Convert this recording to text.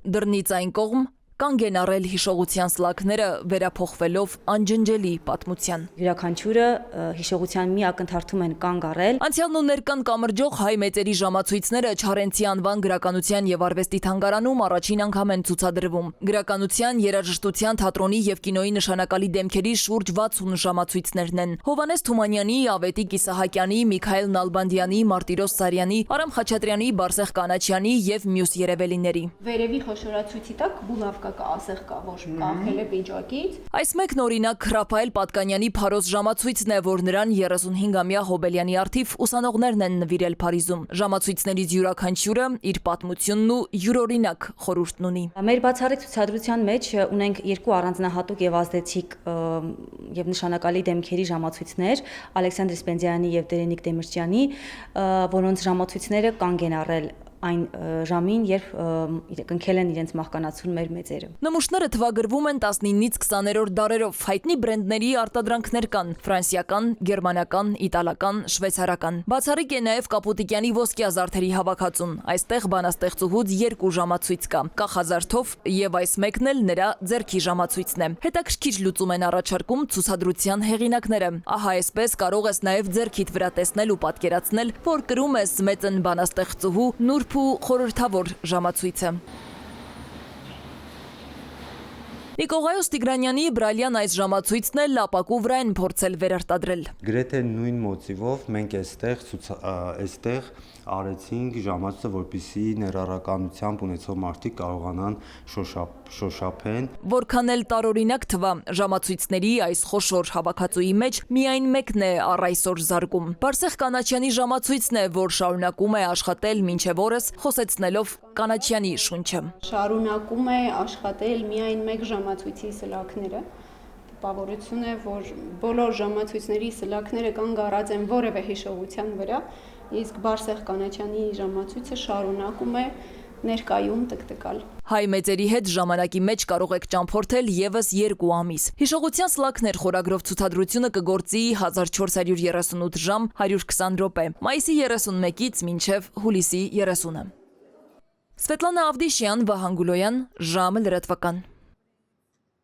Դռնից այն կողմ կանգ են առել հիշողության սլաքները վերափոխվելով անջնջելի պատմության։ Յուրաքանչյուրը հիշողության մի ակնթարթում են կանգ առել։ Անցյալն ու ներկան կամրջող հայ մեծերի ժամացույցները Չարենցի անվան գրականության եւ արվեստի թանգարանում առաջին անգամ են ցուցադրվում։ Գրականության, երաժշտության, թատրոնի եւ կինոյի նշանակալի դեմքերի շուրջ 60 ժամացույցներն են։ Հովհաննես Թումանյանի, Ավետիք Իսահակյանի, Միքայել Նալբանդյանի, Մարտիրոս Սարյանի, Արամ Խաչատրյանի, Բարսեղ Կանաչյանի եւ մյուս երևելիների։ Վերևի խոշորացույցի տակ բուլավ կա, ասեղ կա, որ կանխել է պիջակից։ Այս մեկն օրինակ Ռաֆայել Պատկանյանի Փարոս ժամացույցն է, որ նրան 35-ամյա Հոբելյանի արթիվ ուսանողներն են նվիրել Փարիզում։ Ժամացույցներից յուրաքանչյուրը իր պատմությունն ու յուրօրինակ խորհուրդն ունի։ Մեր բացառիկ ցուցադրության մեջ ունենք երկու առանձնահատուկ եւ ազդեցիկ եւ նշանակալի դեմքերի ժամացույցներ՝ Ալեքսանդր Սպենդիանի եւ Տերենիկ Դեմիրճյանի, որոնց ժամացույցները կանգ են առել այն ժամին, երբ կնքել են իրենց մահկանացուն մեր մեծերը։ Նմուշները թվագրվում են 19-ից 20-րդ դարերով, հայտնի բրենդների արտադրանքներ կան՝ ֆրանսիական, գերմանական, իտալական, շվեյցարական։ Բացառիկ է նաև Կապուտիկյանի ոսկյա զարդերի հավաքածուն։ Այստեղ բանաստեղծուհուց 2 ժամացույց կա՝ Կախազարդով եւ այս մեկն էլ նրա ձեռքի ժամացույցն է։ Հետաքրքիր լուծում են առաջարկում ցուցադրության հեղինակները։ Ահա այսպես կարող ես նաև ձեռքիդ վրա տեսնել ու պատկերացնել, որ կրում ես մեծն բանաստեղծուհու նուրբ ու խորհրդավոր ժամացույցը։ Նիկողայոս Տիգրանյանի Բրալյան այս ժամացույցն էլ ապակու վրա են փորձել վերարտադրել։ Գրեթե նույն մոտիվով մենք այստեղ արեցինք ժամացույցը, որպեսզի ներառականությամբ ունեցող մարդիկ կարողանան շոշափեն։ Որքան էլ տարօրինակ թվա, ժամացույցների այս խոշոր հավաքածուի մեջ միայն մեկն է առ այսօր զարգում։ Բարսեղ Կանաչյանի ժամացույցն է, որ շարունակում է աշխատել մինչև օրս, խոսեցնելով Կանաչյանի շունչը։ Շարունակում է աշխատել միայն մեկ ժամացույցի սլաքները։ Տպավորություն է, որ բոլոր ժամացույցների սլաքները կանգ առած են որևէ հիշողության վրա, իսկ Բարսեղ Կանաչյանի ժամացույցը շարունակում է ներկայում տկտկալ։ Հայ մեծերի հետ ժամանակի մեջ կարող եք ճամփորդել եւս 2 ամիս։ Հիշողության սլաքներ խորագրով ցուցադրությունը կգործի 1438 ժամ 120 րոպե, մայիսի 31-ից մինչև հուլիսի 30-ը։ Սվետլանա Ավդիշյան, Վահան Գուլոյան, ժամը լրատվական։